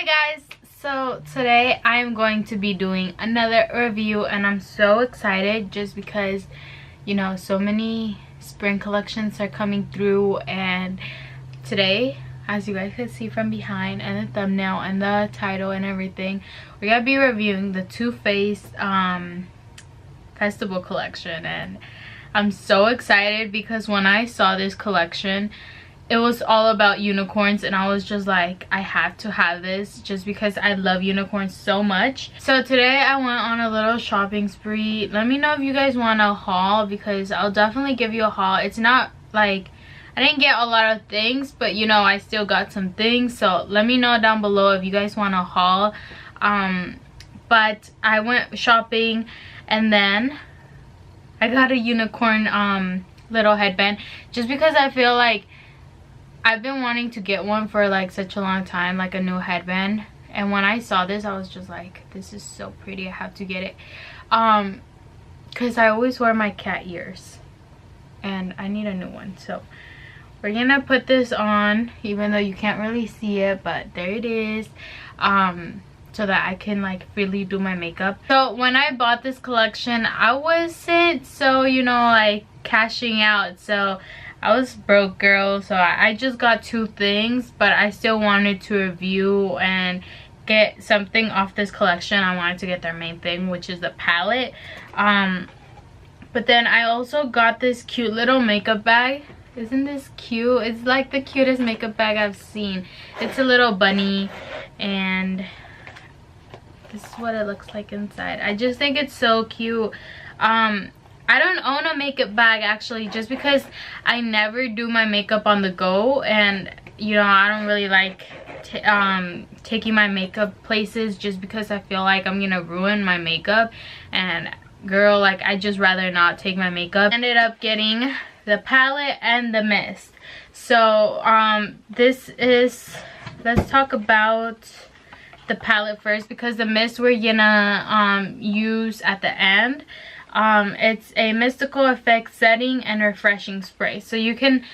Hi guys, so today I am going to be doing another review and I'm so excited just because, you know, so many spring collections are coming through. And today, as you guys can see from behind and the thumbnail and the title and everything, we're gonna be reviewing the Too Faced festival collection. And I'm so excited because when I saw this collection, it was all about unicorns and I was just like, I have to have this just because I love unicorns so much. So today I went on a little shopping spree. Let me know if you guys want a haul because I'll definitely give you a haul. It's not like I didn't get a lot of things, but you know, I still got some things. So let me know down below if you guys want a haul. But I went shopping and then I got a unicorn little headband just because I feel like I've been wanting to get one for like such a long time, like a new headband. And when I saw this, I was just like, this is so pretty, I have to get it. Because I always wear my cat ears and I need a new one. So we're gonna put this on, even though you can't really see it, but there it is. So that I can like freely do my makeup. So when I bought this collection, I wasn't so, you know, like cashing out. So I was broke, girl, so I just got two things, but I still wanted to review and get something off this collection. I wanted to get their main thing, which is the palette. But then I also got this cute little makeup bag. Isn't this cute? It's like the cutest makeup bag I've seen. It's a little bunny and this is what it looks like inside. I just think it's so cute. I don't own a makeup bag actually, just because I never do my makeup on the go, and you know, I don't really like taking my makeup places just because I feel like I'm gonna ruin my makeup. And girl, like I just rather not take my makeup. Ended up getting the palette and the mist. So this is, let's talk about the palette first because the mist we're gonna use at the end. It's a mystical effect setting and refreshing spray, so you can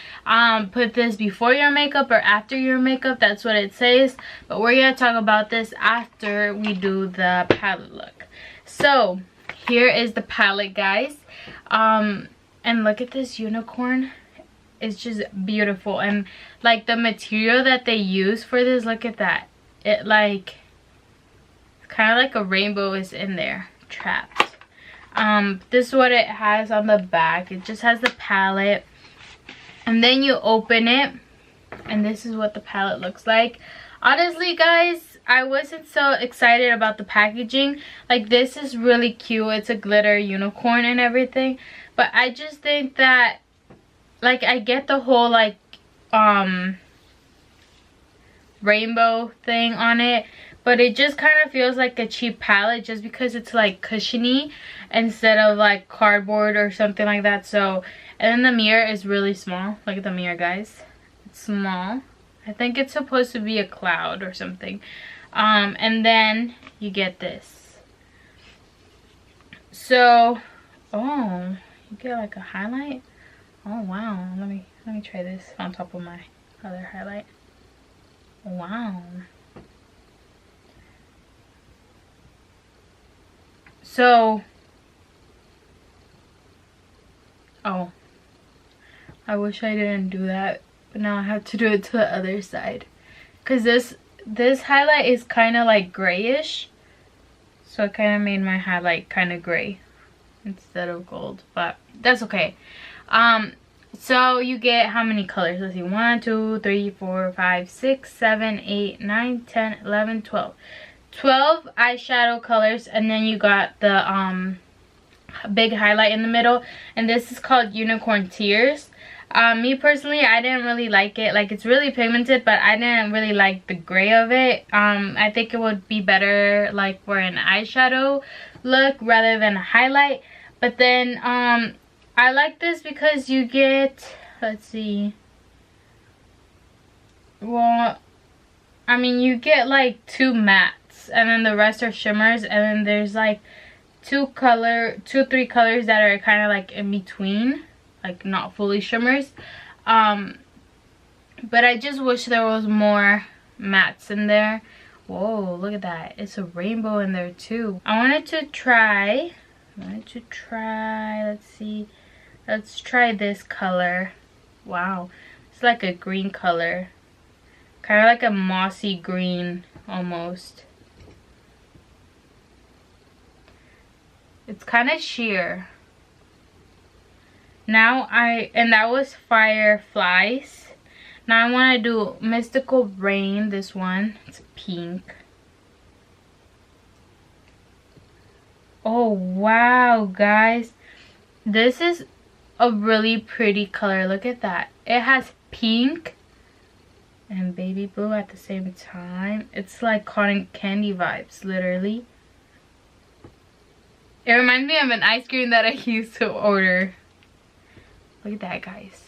put this before your makeup or after your makeup. That's what it says, but we're gonna talk about this after we do the palette look. So here is the palette, guys. And look at this unicorn. It's just beautiful, and like the material that they use for this, look at that. It like, it's kind of like a rainbow is in there trapped. This is what it has on the back. It just has the palette, and then you open it and this is what the palette looks like. Honestly guys, I wasn't so excited about the packaging. Like, this is really cute, it's a glitter unicorn and everything, but I just think that, like, I get the whole like rainbow thing on it, but it just kind of feels like a cheap palette just because it's like cushiony instead of like cardboard or something like that. So, and then the mirror is really small. Look at the mirror, guys. It's small. I think it's supposed to be a cloud or something. And then you get this. So, oh, you get like a highlight. Oh wow, let me try this on top of my other highlight. Wow. So, oh, I wish I didn't do that, but now I have to do it to the other side because this highlight is kind of like grayish, so it kind of made my highlight kind of gray instead of gold, but that's okay. So you get how many colors? Let's see, 1 2 3 4 5 6 7 8 9 10 11 12 eyeshadow colors, and then you got the big highlight in the middle, and this is called Unicorn Tears. Me personally, I didn't really like it. Like, it's really pigmented, but I didn't really like the gray of it. I think it would be better like for an eyeshadow look rather than a highlight. But then I like this because you get, let's see, well, I mean, you get like 2 mattes and then the rest are shimmers, and then there's like 3 colors that are kind of like in between, like not fully shimmers. But I just wish there was more mattes in there, Whoa, look at that. It's a rainbow in there too. I wanted to try, let's see. Let's try this color. Wow, it's like a green color. Kind of like a mossy green almost. It's kind of sheer. Now and that was Fireflies. Now I want to do Mystical Rain, this one. It's pink. Oh wow, guys. This is a really pretty color. Look at that. It has pink and baby blue at the same time. It's like cotton candy vibes, literally. It reminds me of an ice cream that I used to order. Look at that, guys.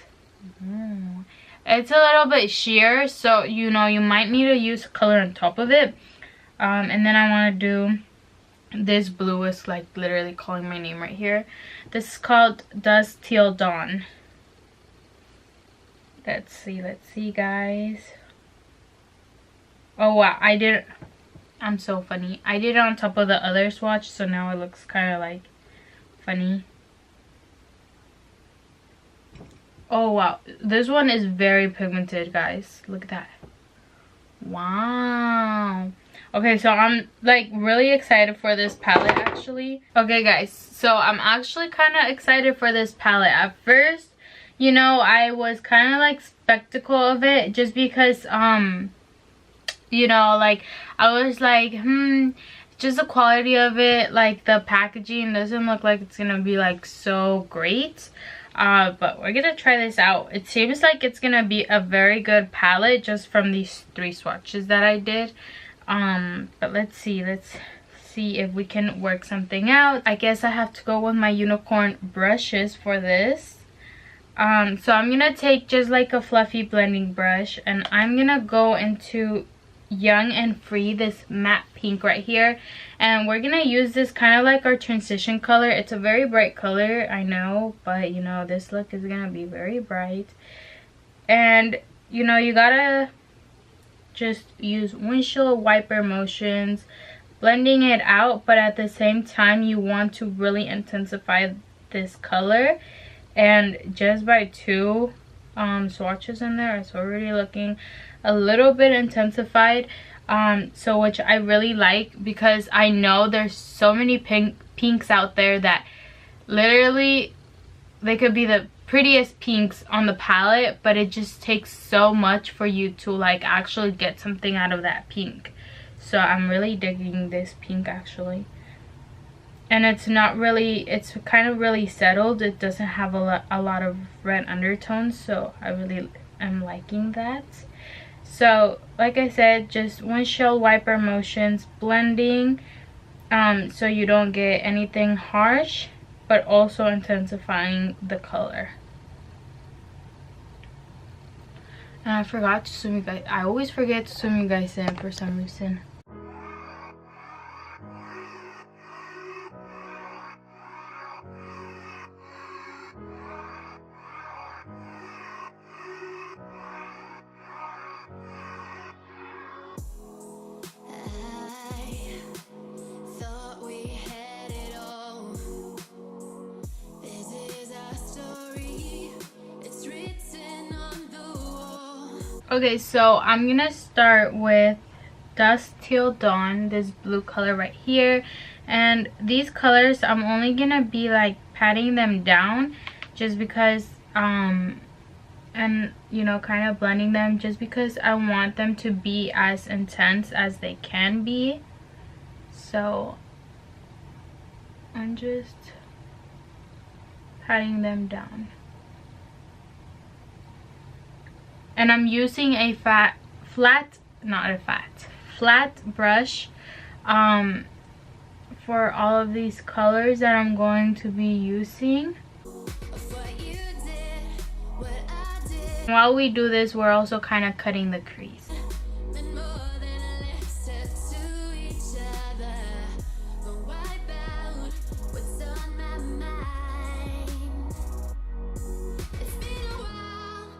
It's a little bit sheer, so you know you might need to use color on top of it. And then I want to do this blue. Is like literally calling my name right here. This is called Dusk Till Dawn. Let's see, guys. Oh wow, I'm so funny. I did it on top of the other swatch, so now it looks kind of like funny. Oh wow, this one is very pigmented, guys. Look at that. Wow. Okay, so I'm like really excited for this palette actually. Okay guys, so I'm actually kind of excited for this palette. At first, you know, I was kind of like skeptical of it just because you know, like I was like just the quality of it, like the packaging doesn't look like it's gonna be like so great. But we're gonna try this out. It seems like it's gonna be a very good palette just from these 3 swatches that I did. But let's see if we can work something out. I guess I have to go with my unicorn brushes for this. So I'm gonna take just like a fluffy blending brush and I'm gonna go into Young and Free, this matte pink right here, and we're gonna use this kind of like our transition color. It's a very bright color, I know, but you know this look is gonna be very bright, and you know you gotta just use windshield wiper motions, blending it out, but at the same time you want to really intensify this color. And just by 2 swatches in there, it's already looking a little bit intensified, so which I really like, because I know there's so many pinks out there that literally they could be the prettiest pinks on the palette, but it just takes so much for you to like actually get something out of that pink. So I'm really digging this pink actually, and it's not really, it's kind of really settled. It doesn't have a lot of red undertones, so I really am liking that. So like I said, just windshield wiper motions, blending, so you don't get anything harsh, but also intensifying the color. And I forgot to swim you guys. I always forget to swim you guys in for some reason. Okay, so I'm gonna start with Dusk Till Dawn, this blue color right here. And these colors, I'm only gonna be like patting them down just because and you know, kind of blending them just because I want them to be as intense as they can be. So I'm just patting them down. And I'm using a flat brush for all of these colors that I'm going to be using. While we do this, we're also kind of cutting the crease.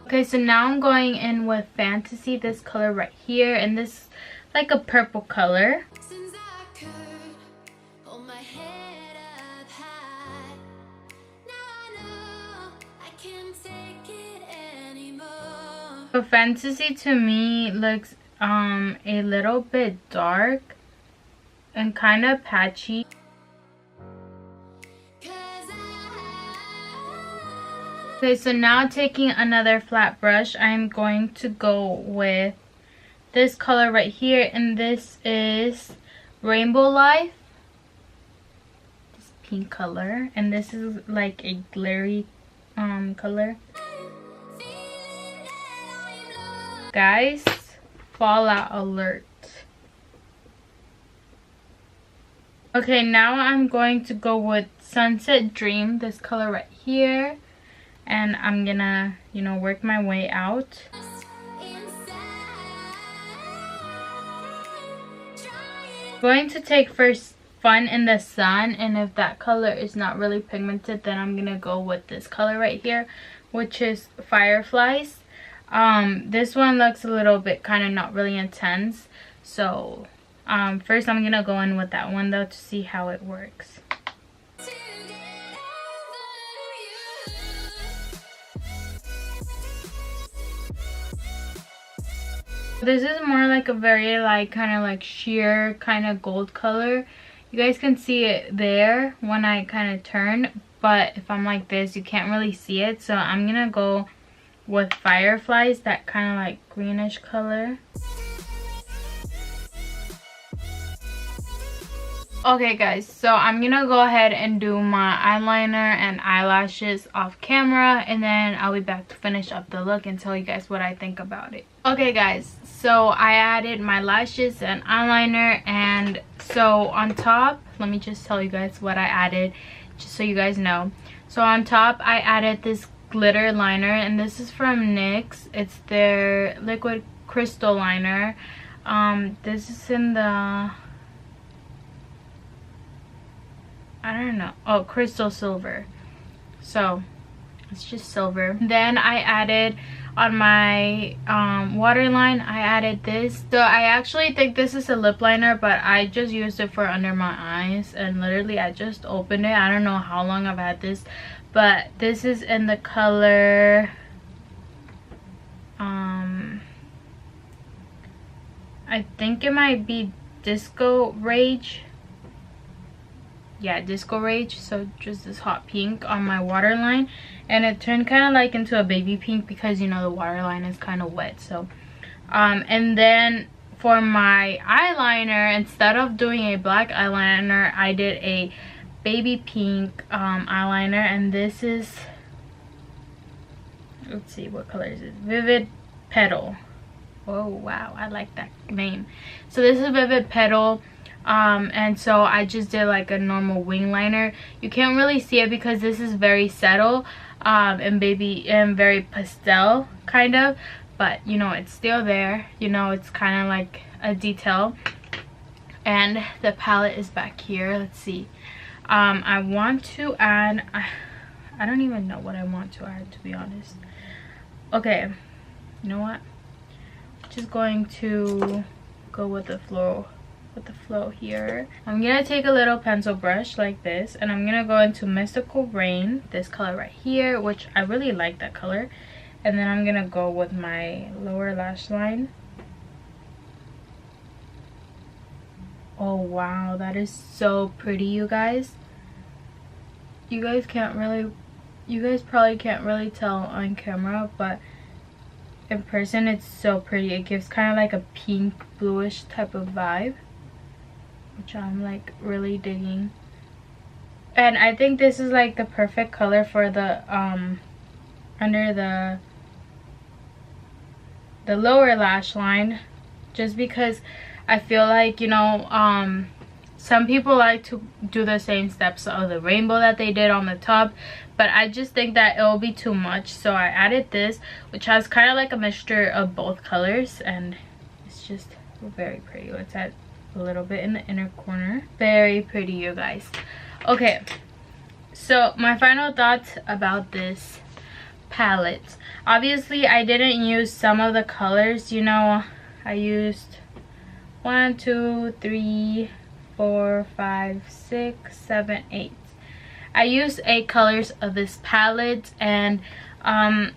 Okay, so now I'm going in with Fantasy, this color right here, and this like a purple color. So Fantasy to me looks a little bit dark and kind of patchy. Okay, so now taking another flat brush, I'm going to go with this color right here, and this is Rainbow Life, this pink color, and this is like a glittery color. Guys, fallout alert. Okay, now I'm going to go with Sunset Dream, this color right here, and I'm gonna, you know, work my way out. Going to take first Fun in the Sun, and if that color is not really pigmented, then I'm gonna go with this color right here, which is Fireflies. This one looks a little bit kind of not really intense, so first I'm gonna go in with that one though to see how it works. This is more like a very like kind of like sheer kind of gold color. You guys can see it there when I kind of turn, but if I'm like this you can't really see it, so I'm gonna go with Fireflies, that kind of like greenish color. Okay guys, so I'm gonna go ahead and do my eyeliner and eyelashes off camera, and then I'll be back to finish up the look and tell you guys what I think about it. Okay guys, so I added my lashes and eyeliner, and so on top, let me just tell you guys what I added just so you guys know. So on top I added this glitter liner, and this is from NYX. It's their liquid crystal liner. This is in the, I don't know, oh, crystal silver, so it's just silver. Then I added on my waterline, I added this. So I actually think this is a lip liner, but I just used it for under my eyes, and literally I just opened it. I don't know how long I've had this, but this is in the color I think it might be Disco Rage. Yeah, Disco Rage. So just this hot pink on my waterline, and it turned kind of like into a baby pink because, you know, the waterline is kind of wet. So and then for my eyeliner, instead of doing a black eyeliner, I did a baby pink eyeliner, and this is, let's see, what color is it? Vivid Petal. Oh wow, I like that name. So this is Vivid Petal, and so I just did like a normal wing liner. You can't really see it because this is very subtle and very pastel kind of, but you know, it's still there. You know, it's kind of like a detail. And the palette is back here. Let's see. I want to add, I don't even know what I want to add, to be honest. Okay, you know what, just going to go with the flow here. I'm gonna take a little pencil brush like this, and I'm gonna go into Mystical Rain, this color right here, which I really like that color. And then I'm gonna go with my lower lash line. Oh wow, that is so pretty, you guys. You guys probably can't really tell on camera, but in person it's so pretty. It gives kind of like a pink bluish type of vibe, which I'm like really digging. And I think this is like the perfect color for the under the lower lash line, just because I feel like, you know, some people like to do the same steps of the rainbow that they did on the top, but I just think that it will be too much. So I added this, which has kind of like a mixture of both colors, and it's just very pretty. Let's add a little bit in the inner corner. Very pretty, you guys. Okay, so my final thoughts about this palette. Obviously I didn't use some of the colors, you know. I used 1, 2, 3, 4, 5, 6, 7, 8. I used 8 colors of this palette, and I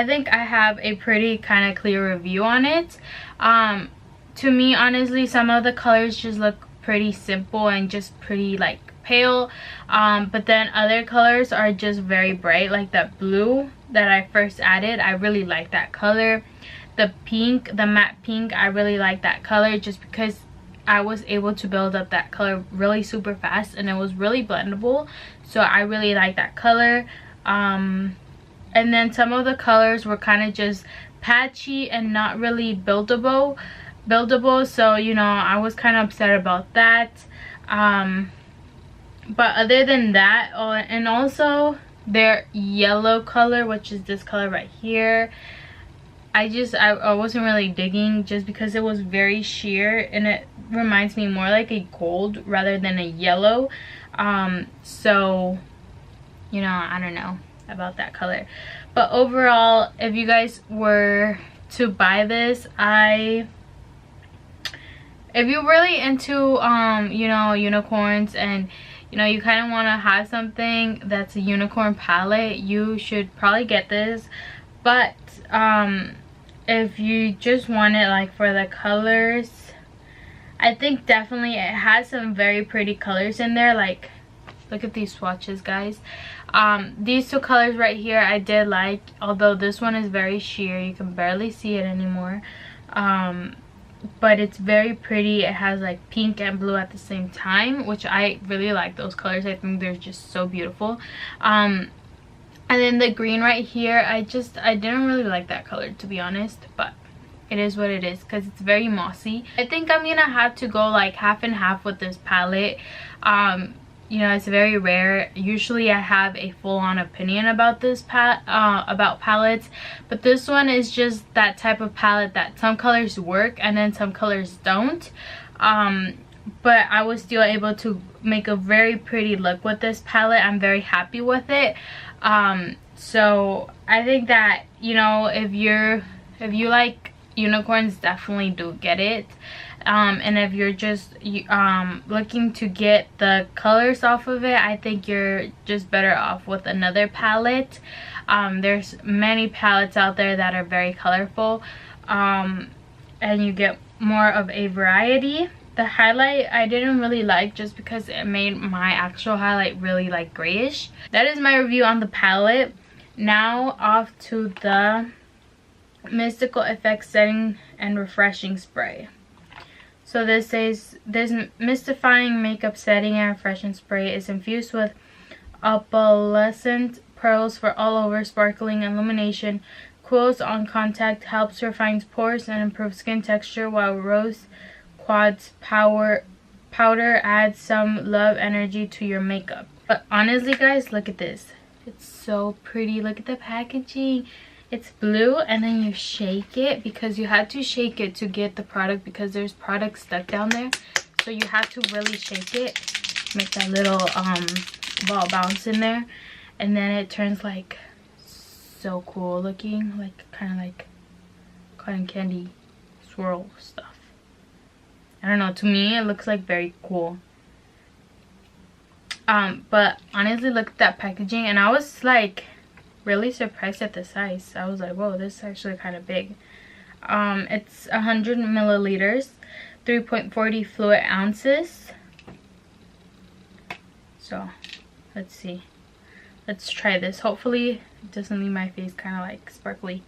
think I have a pretty kind of clear review on it. To me, honestly, some of the colors just look pretty simple and just pretty like pale, but then other colors are just very bright, like that blue that I first added. I really like that color. The pink, the matte pink, I really like that color just because I was able to build up that color really super fast and it was really blendable, so I really like that color. And then some of the colors were kind of just patchy and not really buildable, so you know, I was kind of upset about that. But other than that, and also their yellow color, which is this color right here, I wasn't really digging just because it was very sheer and it reminds me more like a gold rather than a yellow. So you know, I don't know about that color. But overall, if you guys were to buy this, if you're really into you know, unicorns, and you know, you kind of want to have something that's a unicorn palette, you should probably get this. But if you just want it like for the colors, I think definitely it has some very pretty colors in there. Like, look at these swatches, guys. These two colors right here I did like, although this one is very sheer, you can barely see it anymore. But it's very pretty. It has like pink and blue at the same time, which I really like those colors. I think they're just so beautiful. And then the green right here, I didn't really like that color, to be honest, but it is what it is because it's very mossy. I think I'm gonna have to go like half and half with this palette. You know, it's very rare. Usually I have a full-on opinion about this about palettes, but this one is just that type of palette that some colors work and then some colors don't. But I was still able to make a very pretty look with this palette. I'm very happy with it. So I think that, you know, if you like unicorns, definitely do get it. And if you're just looking to get the colors off of it, I think you're just better off with another palette. There's many palettes out there that are very colorful, and you get more of a variety. The highlight I didn't really like just because it made my actual highlight really like grayish. That is my review on the palette. Now off to the Mystical Effects Setting and Refreshing Spray. So this says, this mystifying makeup setting and refreshing spray is infused with opalescent pearls for all over sparkling illumination, cools on contact, helps refine pores and improve skin texture, while rose quartz powder adds some love energy to your makeup. But honestly, guys, look at this. It's so pretty. Look at the packaging. It's blue, and then you shake it, because you had to shake it to get the product because there's product stuck down there. So you have to really shake it, make that little ball bounce in there, and then it turns like so cool looking, like kind of like cotton candy swirl stuff. I don't know, to me it looks like very cool. But honestly, look at that packaging, and I was like really surprised at the size. I was like, whoa, this is actually kind of big. It's 100 milliliters, 3.40 fluid ounces. So let's see, let's try this. Hopefully it doesn't leave my face kind of like sparkly.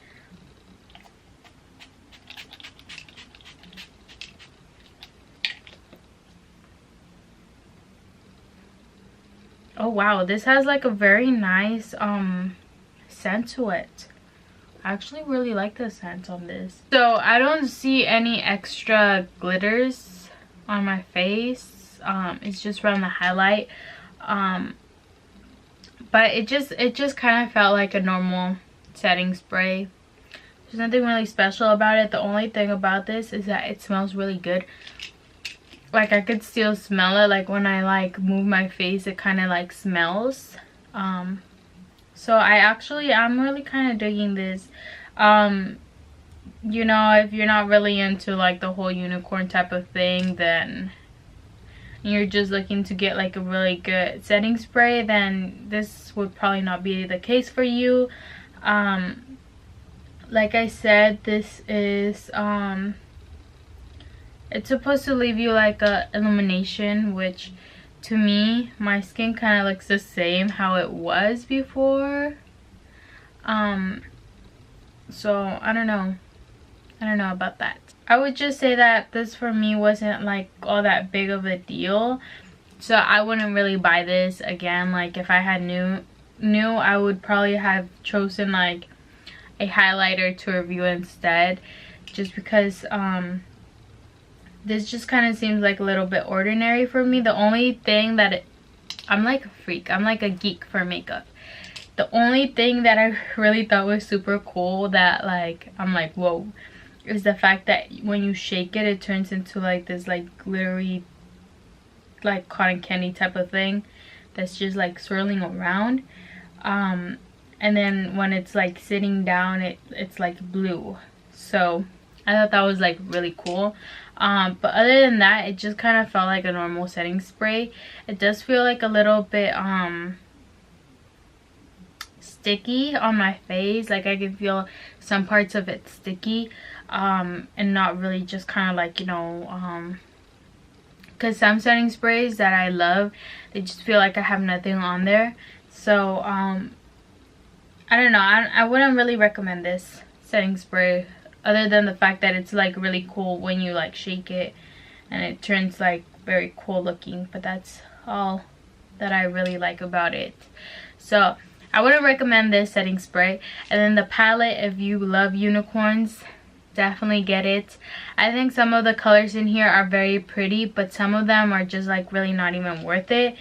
Oh wow, this has like a very nice scent to it. I actually really like the scent on this. So I don't see any extra glitters on my face. It's just around the highlight. But it just kind of felt like a normal setting spray. There's nothing really special about it. The only thing about this is that it smells really good. Like I could still smell it. Like when I like move my face, it kind of like smells. So I'm really kind of digging this. you know, if you're not really into like the whole unicorn type of thing, then you're just looking to get like a really good setting spray, then this would probably not be the case for you. Like I said, this is it's supposed to leave you like a illumination, which to me, my skin kind of looks the same how it was before. So I don't know about that. I would just say that this for me wasn't like all that big of a deal, so I wouldn't really buy this again. Like if I had new, I would probably have chosen like a highlighter to review instead, just because this just kind of seems like a little bit ordinary for me. The only thing that I'm like a freak, I'm like a geek for makeup. The only thing that I really thought was super cool, that like I'm like whoa, is the fact that when you shake it, it turns into like this like glittery like cotton candy type of thing that's just like swirling around, and then when it's like sitting down, it's like blue. So I thought that was like really cool. But other than that, it just kind of felt like a normal setting spray. It does feel like a little bit sticky on my face. Like I can feel some parts of it sticky, and not really just kind of like, you know, because some setting sprays that I love, they just feel like I have nothing on there. So I don't know, I wouldn't really recommend this setting spray, other than the fact that it's like really cool when you like shake it and it turns like very cool looking. But that's all that I really like about it. So I wouldn't recommend this setting spray. And then the palette, if you love unicorns, definitely get it. I think some of the colors in here are very pretty, but some of them are just like really not even worth it.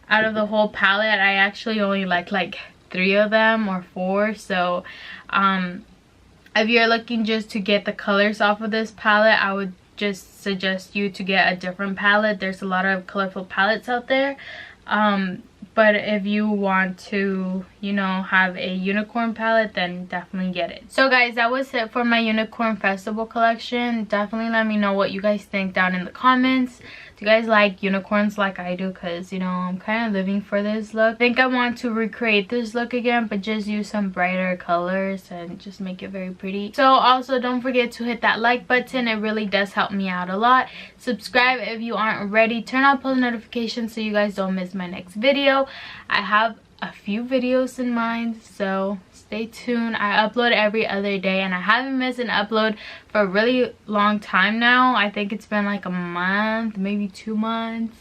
Out of the whole palette, I actually only like 3 of them or 4. So if you're looking just to get the colors off of this palette, I would just suggest you to get a different palette. There's a lot of colorful palettes out there. But if you want to, you know, have a unicorn palette, then definitely get it. So guys, that was it for my Unicorn Festival collection. Definitely let me know what you guys think down in the comments. Do you guys like unicorns like I do? Because, you know, I'm kind of living for this look. I think I want to recreate this look again, but just use some brighter colors and just make it very pretty. So also don't forget to hit that like button. It really does help me out a lot. Subscribe if you aren't already. Turn on post notifications so you guys don't miss my next video. I have a few videos in mind, so stay tuned. I upload every other day, and I haven't missed an upload for a really long time now. I think it's been like a month, maybe 2 months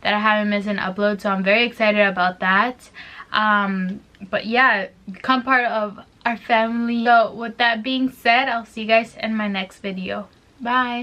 that I haven't missed an upload, so I'm very excited about that. But yeah, become part of our family. So with that being said, I'll see you guys in my next video. Bye.